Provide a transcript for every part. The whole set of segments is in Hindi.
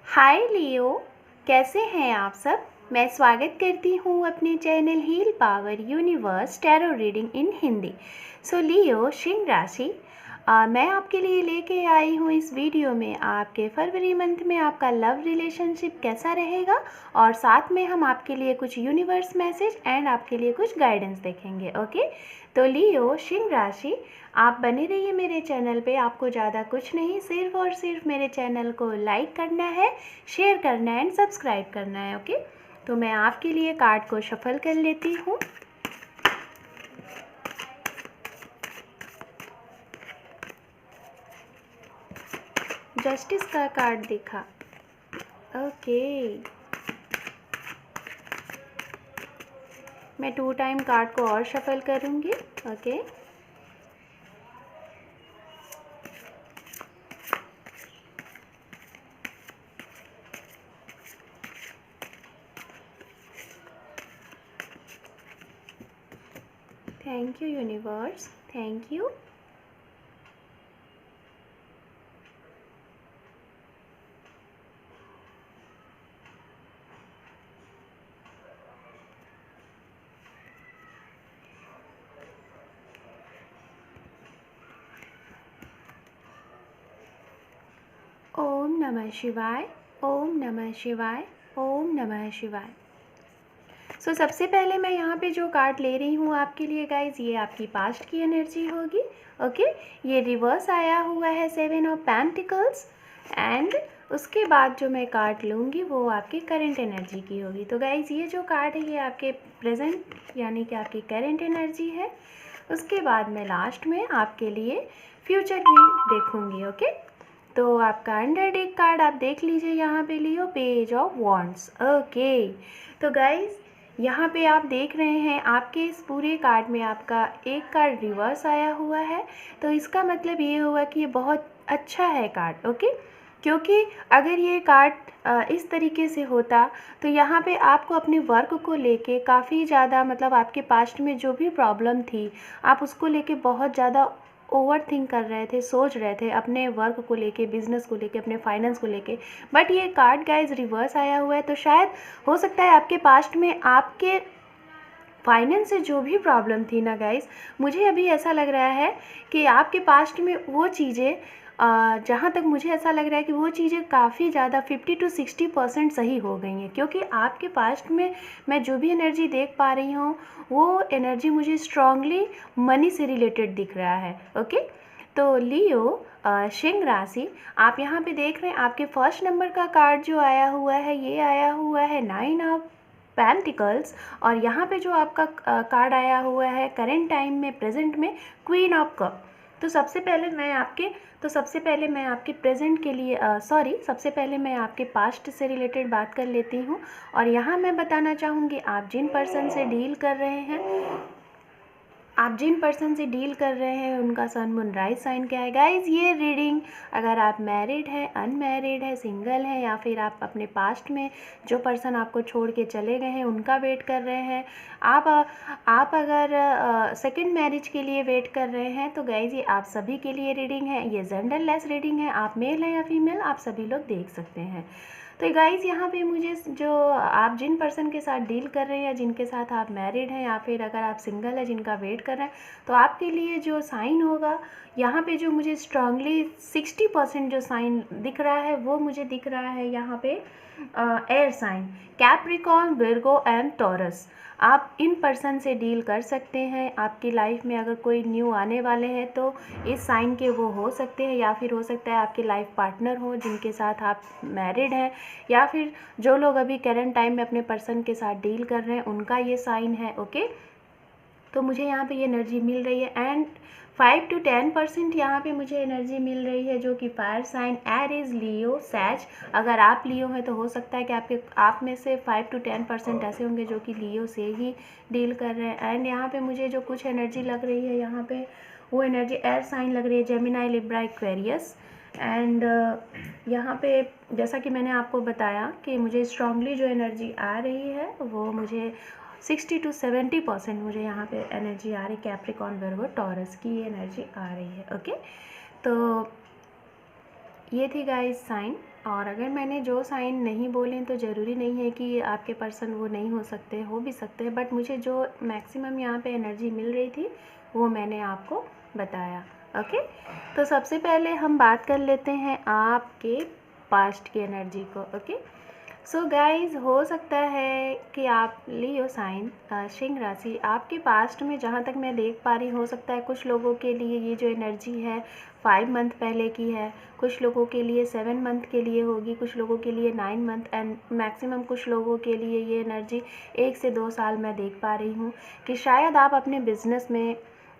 हाय लियो, कैसे हैं आप सब। मैं स्वागत करती हूँ अपने channel heal power universe tarot reading in Hindi. So Leo सिंह राशि, मैं आपके लिए लेके आई हूँ इस वीडियो में आपके फरवरी मंथ में आपका लव रिलेशनशिप कैसा रहेगा, और साथ में हम आपके लिए कुछ यूनिवर्स मैसेज एंड आपके लिए कुछ गाइडेंस देखेंगे। ओके, तो लियो सिंह राशि, आप बने रहिए मेरे चैनल पे। आपको ज़्यादा कुछ नहीं, सिर्फ और सिर्फ मेरे चैनल को लाइक करना है, शेयर करना है एंड सब्सक्राइब करना है। ओके, तो मैं आपके लिए कार्ड को शफल कर लेती हूँ। जस्टिस का कार्ड दिखा। ओके, मैं 2 टाइम कार्ड को और शफल करूँगी। Okay, thank you universe, thank you. Om नमः शिवाय, ओम नमः शिवाय, ओम नमः शिवाय। सो सबसे पहले मैं यहाँ पे जो कार्ड ले रही हूँ आपके लिए गाइज, ये आपकी पास्ट की एनर्जी होगी। ओके, ये रिवर्स आया हुआ है 7 ऑफ पेंटिकल्स, एंड उसके बाद जो मैं कार्ड लूँगी वो आपकी करंट एनर्जी की होगी। तो गाइज ये जो कार्ड है ये आपके प्रेजेंट यानी कि आपकी करंट एनर्जी है। उसके बाद मैं लास्ट में आपके लिए फ्यूचर भी देखूँगी। ओके, तो आपका अंडर डेक कार्ड आप देख लीजिए यहाँ पे लियो, पेज ऑफ वॉन्ड्स। ओके, तो गाइज यहाँ पे आप देख रहे हैं आपके इस पूरे कार्ड में आपका एक कार्ड रिवर्स आया हुआ है। तो इसका मतलब ये हुआ कि ये बहुत अच्छा है कार्ड। ओके, क्योंकि अगर ये कार्ड इस तरीके से होता तो यहाँ पे आपको अपने वर्क को लेके काफ़ी ज़्यादा, मतलब आपके पास्ट में जो भी प्रॉब्लम थी आप उसको लेके बहुत ज़्यादा ओवर थिंक कर रहे थे, सोच रहे थे अपने वर्क को लेके, बिजनेस को लेके, अपने फाइनेंस को लेके। बट ये कार्ड गाइज रिवर्स आया हुआ है, तो शायद हो सकता है आपके पास्ट में आपके फाइनेंस से जो भी प्रॉब्लम थी ना गाइज, मुझे अभी ऐसा लग रहा है कि आपके पास्ट में वो चीज़ें, जहाँ तक मुझे ऐसा लग रहा है कि वो चीज़ें काफ़ी ज़्यादा 50 to 60% सही हो गई हैं। क्योंकि आपके पास्ट में मैं जो भी एनर्जी देख पा रही हूँ वो एनर्जी मुझे स्ट्रांगली मनी से रिलेटेड दिख रहा है। ओके, तो लियो सिंह राशि, आप यहाँ पे देख रहे हैं आपके फर्स्ट नंबर का कार्ड जो आया हुआ है ये आया हुआ है 9 ऑफ पेंटिकल्स, और यहाँ पे जो आपका कार्ड आया हुआ है करेंट टाइम में, प्रेजेंट में, क्वीन ऑफ कप। तो सबसे पहले मैं आपके प्रेजेंट के लिए सबसे पहले मैं आपके पास्ट से रिलेटेड बात कर लेती हूँ। और यहाँ मैं बताना चाहूँगी आप जिन पर्सन से डील कर रहे हैं, उनका सन मून राइज साइन क्या है गाइज। ये रीडिंग अगर आप मैरिड है, अनमैरिड है, सिंगल है, या फिर आप अपने पास्ट में जो पर्सन आपको छोड़ के चले गए हैं उनका वेट कर रहे हैं, आप अगर सेकंड मैरिज के लिए वेट कर रहे हैं, तो गाइज ये आप सभी के लिए रीडिंग है। ये जेंडरलेस रीडिंग है, आप मेल हैं या फीमेल आप सभी लोग देख सकते हैं। तो गाइज़ यहाँ पे मुझे जो आप जिन पर्सन के साथ डील कर रहे हैं या जिनके साथ आप मैरिड हैं, या फिर अगर आप सिंगल है जिनका वेट कर रहे हैं, तो आपके लिए जो साइन होगा यहाँ पे, जो मुझे स्ट्रांगली 60% जो साइन दिख रहा है वो मुझे दिख रहा है यहाँ पे air sign, Capricorn, Virgo and Taurus. आप इन पर्सन से डील कर सकते हैं। आपकी लाइफ में अगर कोई न्यू आने वाले हैं तो इस साइन के वो हो सकते हैं, या फिर हो सकता है आपके लाइफ पार्टनर हो जिनके साथ आप मैरिड हैं, या फिर जो लोग अभी करंट टाइम में अपने पर्सन के साथ डील कर रहे हैं उनका ये साइन है। ओके, तो मुझे यहाँ पे ये एनर्जी मिल रही है, एंड 5 to 10% यहाँ पे मुझे एनर्जी मिल रही है जो कि फायर साइन, एरीज, लियो, सैज। अगर आप लियो हैं तो हो सकता है कि आप में से 5 to 10% ऐसे होंगे जो कि लियो से ही डील कर रहे हैं। एंड यहाँ पे मुझे जो कुछ एनर्जी लग रही है यहाँ पे, वो एनर्जी एयर साइन लग रही है, जेमिनाई, लिब्रा, एक्वेरियस। एंड यहाँ पे जैसा कि मैंने आपको बताया कि मुझे स्ट्रांगली जो एनर्जी आ रही है वो मुझे 60 to 70% मुझे यहाँ पे एनर्जी आ रही, कैप्रिकॉर्न, विर्गो, टॉरस की ये एनर्जी आ रही है। ओके, तो ये थी गाइस साइन। और अगर मैंने जो साइन नहीं बोले तो ज़रूरी नहीं है कि आपके पर्सन वो नहीं हो सकते, हो भी सकते हैं, बट मुझे जो मैक्सिमम यहाँ पे एनर्जी मिल रही थी वो मैंने आपको बताया। ओके, तो सबसे पहले हम बात कर लेते हैं आपके पास्ट की एनर्जी को। ओके, सो गाइज, हो सकता है कि आप लियो साइन सिंह राशि आपके पास्ट में, जहाँ तक मैं देख पा रही, हो सकता है कुछ लोगों के लिए ये जो एनर्जी है 5 मंथ पहले की है, कुछ लोगों के लिए 7 मंथ के लिए होगी, कुछ लोगों के लिए 9 मंथ, एंड मैक्सिमम कुछ लोगों के लिए ये एनर्जी 1 से 2 साल मैं देख पा रही हूँ कि शायद आप अपने बिजनेस में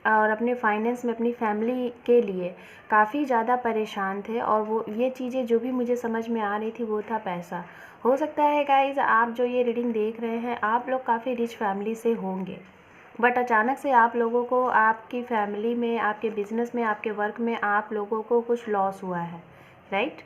और अपने फाइनेंस में अपनी फैमिली के लिए काफ़ी ज़्यादा परेशान थे, और वो ये चीज़ें जो भी मुझे समझ में आ रही थी वो था पैसा। हो सकता है गाइज़, आप जो ये रीडिंग देख रहे हैं आप लोग काफ़ी रिच फैमिली से होंगे, बट अचानक से आप लोगों को आपकी फैमिली में, आपके बिज़नेस में, आपके वर्क में आप लोगों को कुछ लॉस हुआ है, राइट?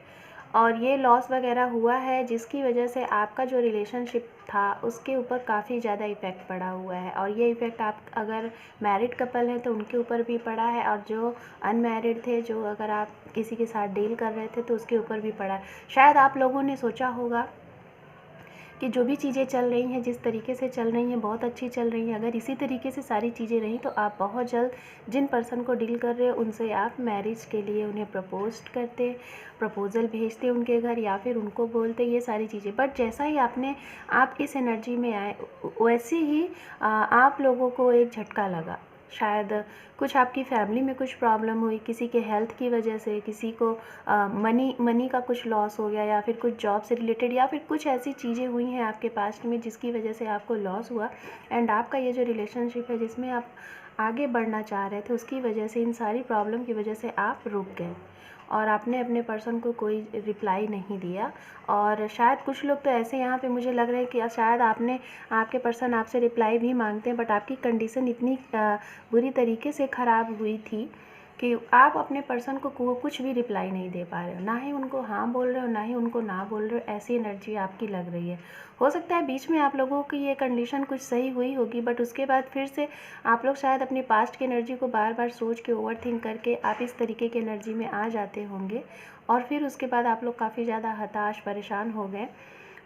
और ये लॉस वगैरह हुआ है जिसकी वजह से आपका जो रिलेशनशिप था उसके ऊपर काफ़ी ज़्यादा इफ़ेक्ट पड़ा हुआ है, और ये इफ़ेक्ट आप अगर मैरिड कपल हैं तो उनके ऊपर भी पड़ा है, और जो अनमैरिड थे, जो अगर आप किसी के साथ डील कर रहे थे तो उसके ऊपर भी पड़ा है। शायद आप लोगों ने सोचा होगा कि जो भी चीज़ें चल रही हैं, जिस तरीके से चल रही हैं, बहुत अच्छी चल रही हैं, अगर इसी तरीके से सारी चीज़ें रहीं तो आप बहुत जल्द जिन पर्सन को डील कर रहे हो उनसे आप मैरिज के लिए उन्हें प्रपोज़ल भेजते उनके घर, या फिर उनको बोलते, ये सारी चीज़ें। बट जैसा ही आप इस एनर्जी में आए, वैसे ही आप लोगों को एक झटका लगा। शायद कुछ आपकी फैमिली में कुछ प्रॉब्लम हुई, किसी के हेल्थ की वजह से, किसी को मनी का कुछ लॉस हो गया, या फिर कुछ जॉब से रिलेटेड, या फिर कुछ ऐसी चीज़ें हुई हैं आपके पास्ट में जिसकी वजह से आपको लॉस हुआ, एंड आपका ये जो रिलेशनशिप है जिसमें आप आगे बढ़ना चाह रहे थे, उसकी वजह से, इन सारी प्रॉब्लम की वजह से आप रुक गए और आपने अपने पर्सन को कोई रिप्लाई नहीं दिया। और शायद कुछ लोग तो ऐसे यहाँ पे मुझे लग रहा है कि शायद आपके पर्सन आपसे रिप्लाई भी मांगते हैं, बट आपकी कंडीशन इतनी बुरी तरीके से ख़राब हुई थी कि आप अपने पर्सन को कुछ भी रिप्लाई नहीं दे पा रहे हो, ना ही उनको हाँ बोल रहे हो, ना ही उनको ना बोल रहे हो। ऐसी एनर्जी आपकी लग रही है। हो सकता है बीच में आप लोगों की ये कंडीशन कुछ सही हुई होगी, बट उसके बाद फिर से आप लोग शायद अपनी पास्ट की एनर्जी को बार बार सोच के ओवर थिंक करके आप इस तरीके की एनर्जी में आ जाते होंगे, और फिर उसके बाद आप लोग काफ़ी ज़्यादा हताश, परेशान हो गए।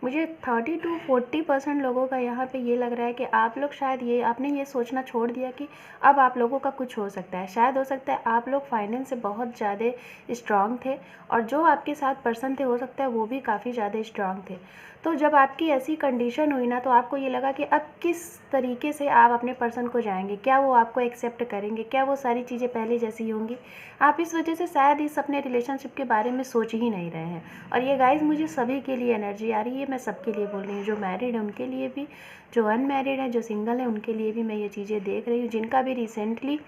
मुझे 30 to 40% लोगों का यहाँ पे ये लग रहा है कि आप लोग शायद आपने ये सोचना छोड़ दिया कि अब आप लोगों का कुछ हो सकता है। शायद हो सकता है आप लोग फाइनेंस से बहुत ज़्यादा स्ट्रांग थे, और जो आपके साथ पर्सन थे हो सकता है वो भी काफ़ी ज़्यादा स्ट्रांग थे। तो जब आपकी ऐसी कंडीशन हुई ना, तो आपको ये लगा कि अब किस तरीके से आप अपने पर्सन को जाएंगे, क्या वो आपको एक्सेप्ट करेंगे, क्या वो सारी चीज़ें पहले जैसी होंगी। आप इस वजह से शायद इस अपने रिलेशनशिप के बारे में सोच ही नहीं रहे हैं। और ये गाइस, मुझे सभी के लिए एनर्जी आ रही है, मैं सबके लिए बोल रही हूँ, जो मैरिड है उनके लिए भी, जो अनमैरिड है, जो सिंगल है उनके लिए भी मैं ये चीज़ें देख रही हूँ। जिनका भी रिसेंटली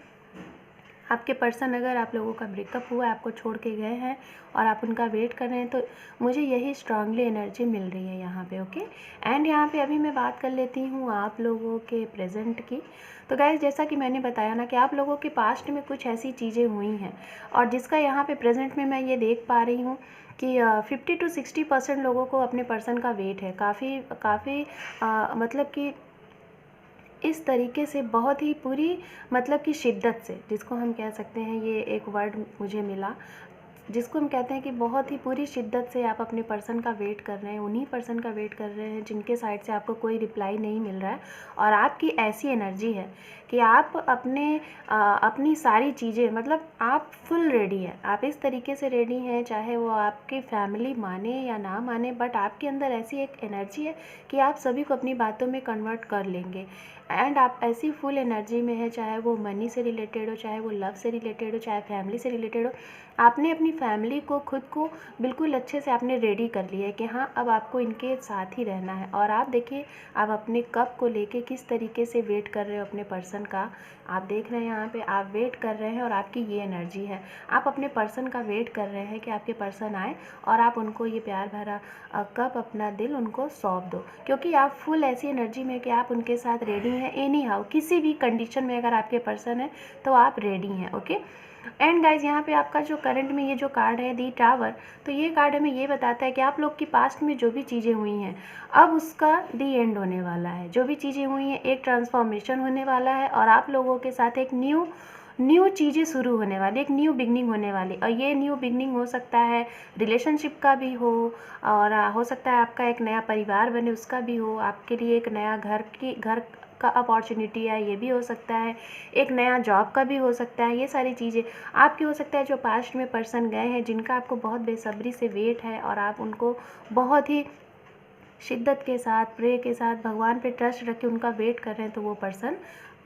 आपके पर्सन, अगर आप लोगों का ब्रेकअप हुआ है, आपको छोड़ के गए हैं और आप उनका वेट कर रहे हैं, तो मुझे यही स्ट्रांगली एनर्जी मिल रही है यहाँ पे। ओके, एंड यहाँ पे अभी मैं बात कर लेती हूँ आप लोगों के प्रेजेंट की। तो गाइस, जैसा कि मैंने बताया ना कि आप लोगों के पास्ट में कुछ ऐसी चीज़ें हुई हैं, और जिसका यहाँ पे प्रेजेंट में मैं ये देख पा रही हूँ कि 50 to 60% लोगों को अपने पर्सन का वेट है। काफ़ी मतलब कि इस तरीके से बहुत ही पूरी, मतलब कि शिद्दत से, जिसको हम कह सकते हैं, ये एक वर्ड मुझे मिला जिसको हम कहते हैं कि बहुत ही पूरी शिद्दत से आप अपने पर्सन का वेट कर रहे हैं, उन्हीं पर्सन का वेट कर रहे हैं जिनके साइड से आपको कोई रिप्लाई नहीं मिल रहा है। और आपकी ऐसी एनर्जी है कि आप अपनी सारी चीज़ें, मतलब आप फुल रेडी हैं, आप इस तरीके से रेडी हैं, चाहे वो आपकी फैमिली माने या ना माने, बट आपके अंदर ऐसी एक एनर्जी है कि आप सभी को अपनी बातों में कन्वर्ट कर लेंगे। एंड आप ऐसी फुल एनर्जी में है, चाहे वो मनी से रिलेटेड हो, चाहे वो लव से रिलेटेड हो, चाहे फैमिली से रिलेटेड हो। आपने अपनी फैमिली को, खुद को बिल्कुल अच्छे से आपने रेडी कर लिया है कि हाँ, अब आपको इनके साथ ही रहना है। और आप देखिए, आप अपने कप को लेके किस तरीके से वेट कर रहे हो अपने पर्सन का। आप देख रहे हैं यहाँ पे, आप वेट कर रहे हैं, और आपकी ये एनर्जी है, आप अपने पर्सन का वेट कर रहे हैं कि आपके पर्सन आए और आप उनको ये प्यार भरा कप, अपना दिल उनको सौंप दो, क्योंकि आप फुल ऐसी एनर्जी में कि आप उनके साथ रेडी हैं। एनी हाउ, किसी भी कंडीशन में अगर आपके पर्सन है तो आप रेडी हैं। ओके, एंड गाइज, यहाँ पे आपका जो करंट में ये जो कार्ड है, दी टावर, तो ये कार्ड हमें ये बताता है कि आप लोग की पास्ट में जो भी चीज़ें हुई हैं, अब उसका दी एंड होने वाला है। जो भी चीज़ें हुई हैं, एक ट्रांसफॉर्मेशन होने वाला है, और आप लोगों के साथ एक न्यू चीज़ें शुरू होने वाली, एक न्यू बिगनिंग होने वाली। और ये न्यू बिगनिंग हो सकता है रिलेशनशिप का भी हो, और हो सकता है आपका एक नया परिवार बने उसका भी हो, आपके लिए एक नया घर का अपॉर्चुनिटी है ये भी हो सकता है, एक नया जॉब का भी हो सकता है। ये सारी चीज़ें आपकी हो सकता है। जो पास्ट में पर्सन गए हैं जिनका आपको बहुत बेसब्री से वेट है और आप उनको बहुत ही शिद्दत के साथ, प्रे के साथ, भगवान पे ट्रस्ट रख के उनका वेट कर रहे हैं, तो वो पर्सन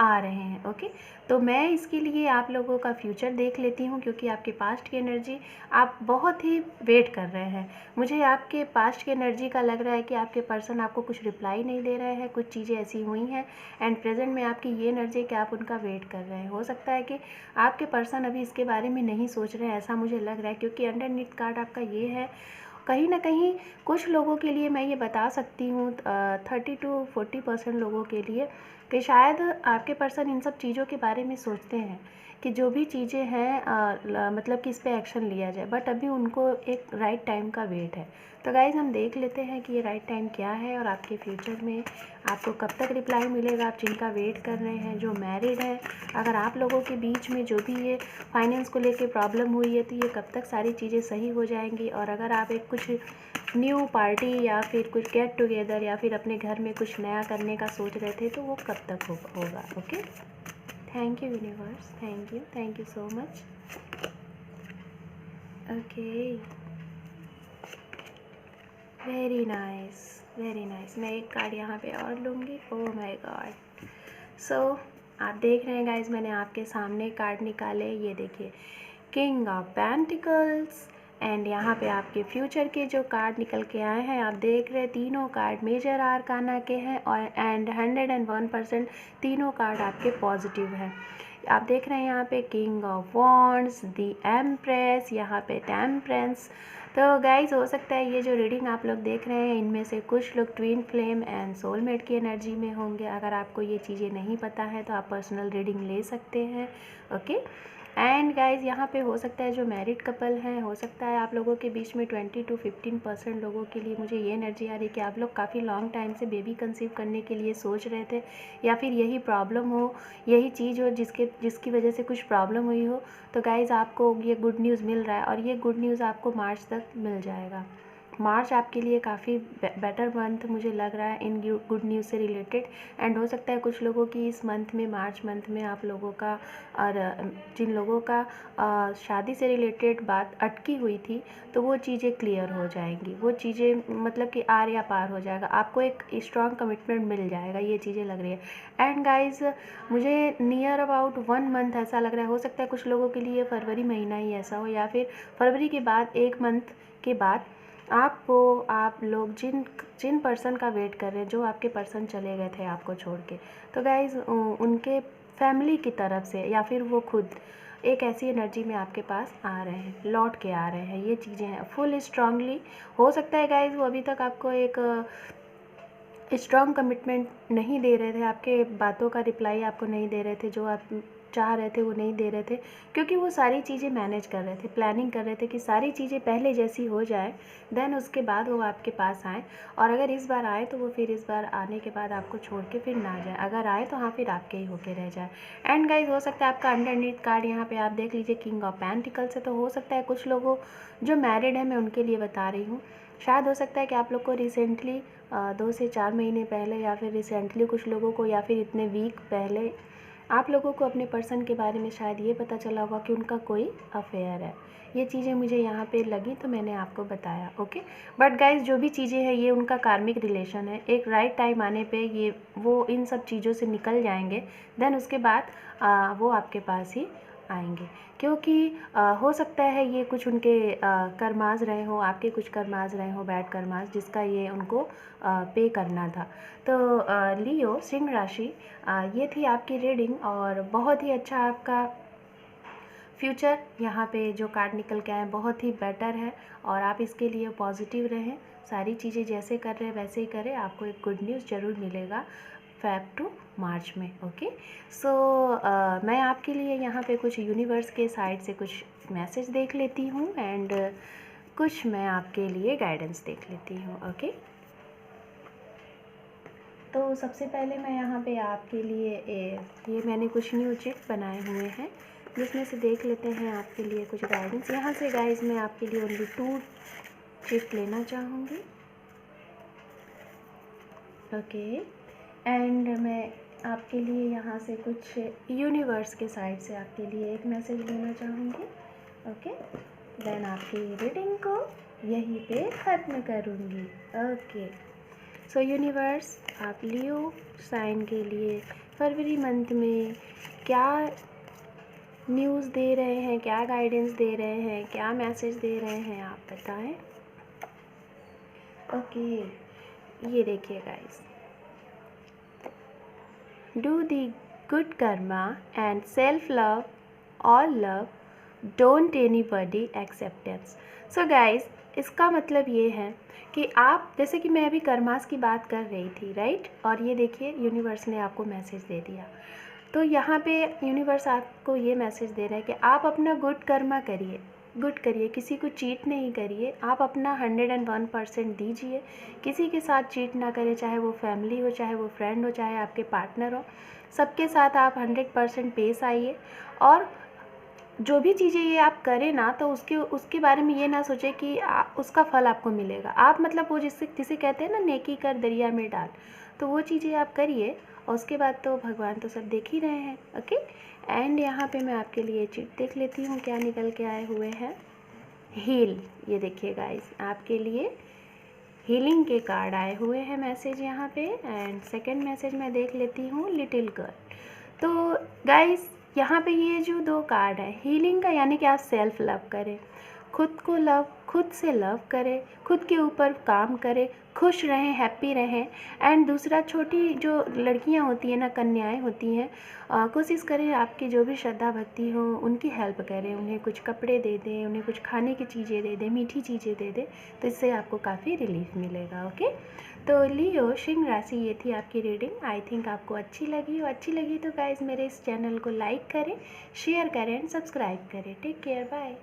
आ रहे हैं। ओके, तो मैं इसके लिए आप लोगों का फ्यूचर देख लेती हूँ, क्योंकि आपके पास्ट की एनर्जी आप बहुत ही वेट कर रहे हैं। मुझे आपके पास्ट की एनर्जी का लग रहा है कि आपके पर्सन आपको कुछ रिप्लाई नहीं दे रहे हैं, कुछ चीज़ें ऐसी हुई हैं एंड प्रेजेंट में आपकी ये एनर्जी कि आप उनका वेट कर रहे हैं। हो सकता है कि आपके पर्सन अभी इसके बारे में नहीं सोच रहे हैं, ऐसा मुझे लग रहा है, क्योंकि अंडरनीथ कार्ड आपका ये है। कहीं ना कहीं कुछ लोगों के लिए मैं ये बता सकती हूँ 30 to 40% लोगों के लिए कि शायद आपके पर्सन इन सब चीज़ों के बारे में सोचते हैं कि जो भी चीज़ें हैं मतलब कि इस पे एक्शन लिया जाए, बट अभी उनको एक राइट टाइम का वेट है। तो गाइज़ हम देख लेते हैं कि ये राइट टाइम क्या है और आपके फ्यूचर में आपको कब तक रिप्लाई मिलेगा। आप जिनका वेट कर रहे हैं, जो मैरिड है, अगर आप लोगों के बीच में जो भी ये फाइनेंस को लेके प्रॉब्लम हुई है तो ये कब तक सारी चीज़ें सही हो जाएंगी। और अगर आप एक कुछ न्यू पार्टी या फिर कुछ गेट टुगेदर या फिर अपने घर में कुछ नया करने का सोच रहे थे तो वो कब तक होगा। Okay, thank you universe, thank you so much. Okay, very nice, very nice. मैं एक कार्ड यहाँ पे और लूँगी। Oh my God. सो आप देख रहे हैं गाइज, मैंने आपके सामने कार्ड निकाले, ये देखिए, किंग ऑफ पेंटिकल्स। एंड यहाँ पे आपके फ्यूचर के जो कार्ड निकल के आए हैं, आप देख रहे हैं तीनों कार्ड मेजर आर्काना के हैं और एंड 101% तीनों कार्ड आपके पॉजिटिव हैं। आप देख रहे हैं यहाँ पे king of wands, the empress, यहाँ पे टेम्परेंस। तो गाइज हो सकता है ये जो रीडिंग आप लोग देख रहे हैं इनमें से कुछ लोग ट्विन फ्लेम एंड सोलमेट की एनर्जी में होंगे। अगर आपको ये चीज़ें नहीं पता है तो आप पर्सनल रीडिंग ले सकते हैं। ओके, एंड गाइज यहाँ पे हो सकता है जो मैरिड कपल हैं, हो सकता है आप लोगों के बीच में 20 to 15% लोगों के लिए मुझे ये एनर्जी आ रही है कि आप लोग काफ़ी लॉन्ग टाइम से बेबी कंसीव करने के लिए सोच रहे थे, या फिर यही प्रॉब्लम हो, यही चीज़ हो जिसकी वजह से कुछ प्रॉब्लम हुई हो। तो गाइज़ आपको ये गुड न्यूज़ मिल रहा है और ये गुड न्यूज़ आपको मार्च तक मिल जाएगा। मार्च आपके लिए काफ़ी बेटर मंथ मुझे लग रहा है इन गुड न्यूज़ से रिलेटेड। एंड हो सकता है कुछ लोगों की इस मंथ में, मार्च मंथ में आप लोगों का और जिन लोगों का शादी से रिलेटेड बात अटकी हुई थी तो वो चीज़ें क्लियर हो जाएंगी। वो चीज़ें मतलब कि आर या पार हो जाएगा, आपको एक स्ट्रॉन्ग कमिटमेंट मिल जाएगा, ये चीज़ें लग रही है। एंड गाइज मुझे नियर अबाउट 1 मंथ ऐसा लग रहा है। हो सकता है कुछ लोगों के लिए फरवरी महीना ही ऐसा हो, या फिर फरवरी के बाद 1 मंथ के बाद आप लोग जिन जिन पर्सन का वेट कर रहे हैं, जो आपके पर्सन चले गए थे आपको छोड़ के, तो गाइज़ उनके फैमिली की तरफ से या फिर वो खुद एक ऐसी एनर्जी में आपके पास आ रहे हैं, लौट के आ रहे हैं। ये चीज़ें हैं फुल स्ट्रांगली। हो सकता है गाइज़ वो अभी तक आपको एक स्ट्रॉन्ग कमिटमेंट नहीं दे रहे थे, आपके बातों का रिप्लाई आपको नहीं दे रहे थे, जो आप चाह रहे थे वो नहीं दे रहे थे, क्योंकि वो सारी चीज़ें मैनेज कर रहे थे, प्लानिंग कर रहे थे कि सारी चीज़ें पहले जैसी हो जाए, देन उसके बाद वो आपके पास आए। और अगर इस बार आए तो वो फिर इस बार आने के बाद आपको छोड़ के फिर ना जाए, अगर आए तो हाँ फिर आपके ही होके रह जाए। एंड गाइज हो सकता है आपका अंडरनीथ कार्ड यहाँ पे आप देख लीजिए किंग ऑफ पेंटिकल्स है। तो हो सकता है कुछ लोगों जो मैरिड है, मैं उनके लिए बता रही हूँ, शायद हो सकता है कि आप लोग को रिसेंटली 2 से 4 महीने पहले, या फिर रिसेंटली कुछ लोगों को, या फिर इतने वीक पहले आप लोगों को अपने पर्सन के बारे में शायद ये पता चला होगा कि उनका कोई अफेयर है। ये चीज़ें मुझे यहाँ पे लगी तो मैंने आपको बताया। ओके, बट गाइज जो भी चीज़ें हैं ये उनका कार्मिक रिलेशन है। एक राइट टाइम आने पे ये वो इन सब चीज़ों से निकल जाएंगे, देन उसके बाद वो आपके पास ही आएंगे, क्योंकि हो सकता है ये कुछ उनके कर्माज रहे हो, आपके कुछ कर्माज रहे हो, बैड कर्माज, जिसका ये उनको पे करना था। तो लियो सिंह राशि, ये थी आपकी रीडिंग और बहुत ही अच्छा आपका फ्यूचर यहाँ पे जो कार्ड निकल के आए बहुत ही बेटर है और आप इसके लिए पॉजिटिव रहें, सारी चीज़ें जैसे कर रहे हैं वैसे ही करें, आपको एक गुड न्यूज़ ज़रूर मिलेगा फेब टू मार्च में। ओके, सो मैं आपके लिए यहाँ पे कुछ यूनिवर्स के साइड से कुछ मैसेज देख लेती हूँ एंड कुछ मैं आपके लिए गाइडेंस देख लेती हूँ। ओके, तो सबसे पहले मैं यहाँ पे आपके लिए ये मैंने कुछ न्यू चिट बनाए हुए हैं, जिसमें से देख लेते हैं आपके लिए कुछ गाइडेंस। यहाँ से गाइस मैं आपके लिए ओनली 2 चिट लेना चाहूँगी। ओके, एंड मैं आपके लिए यहाँ से कुछ यूनिवर्स के साइड से आपके लिए एक मैसेज लेना चाहूँगी। ओके, देन आपकी रीडिंग को यहीं पे ख़त्म करूँगी। ओके, सो यूनिवर्स, आप लियो साइन के लिए फरवरी मंथ में क्या न्यूज़ दे रहे हैं, क्या गाइडेंस दे रहे हैं, क्या मैसेज दे रहे हैं, आप बताएं। ओके, ये देखिए guys, do the good Karma and self love, all love, don't anybody acceptance. So guys, इसका मतलब ये है कि आप, जैसे कि मैं अभी कर्मास की बात कर रही थी, राइट, और ये देखिए यूनिवर्स ने आपको मैसेज दे दिया। तो यहाँ पे यूनिवर्स आपको ये मैसेज दे रहा है कि आप अपना गुड कर्मा करिए, गुड करिए, किसी को चीट नहीं करिए, आप अपना 101% दीजिए, किसी के साथ चीट ना करें, चाहे वो फैमिली हो, चाहे वो फ्रेंड हो, चाहे आपके पार्टनर हो, सबके साथ आप 100% पेश आइए। और जो भी चीज़ें ये आप करें ना, तो उसके बारे में ये ना सोचें कि उसका फल आपको मिलेगा। आप मतलब वो जिसे कहते हैं ना, नेकी कर दरिया में डाल, तो वो चीज़ें आप करिए, और उसके बाद तो भगवान तो सब देख ही रहे हैं। ओके, एंड यहाँ पे मैं आपके लिए चिट देख लेती हूँ क्या निकल के आए हुए हैं। हील, ये देखिए गाइस, आपके लिए हीलिंग के कार्ड आए हुए हैं मैसेज यहाँ पे। एंड सेकंड मैसेज मैं देख लेती हूँ, लिटिल गर्ल। तो गाइस, यहाँ पे ये जो 2 कार्ड है हीलिंग का, यानी कि आप सेल्फ लव करें, खुद को लव, खुद से लव करें, खुद के ऊपर काम करें, खुश रहें, हैप्पी रहें। एंड दूसरा, छोटी जो लड़कियाँ होती हैं ना, कन्याएं होती हैं, कोशिश करें आपकी जो भी श्रद्धा भक्ति हो उनकी हेल्प करें, उन्हें कुछ कपड़े दे दें, उन्हें कुछ खाने की चीज़ें दे दें, मीठी चीज़ें दे दें, तो इससे आपको काफ़ी रिलीफ मिलेगा। ओके, तो लियो सिंह राशि, ये थी आपकी रीडिंग। आई थिंक आपको अच्छी लगी हो। अच्छी लगी तो गाइज मेरे इस चैनल को लाइक करें, शेयर करें एंड सब्सक्राइब करें। Take care, bye.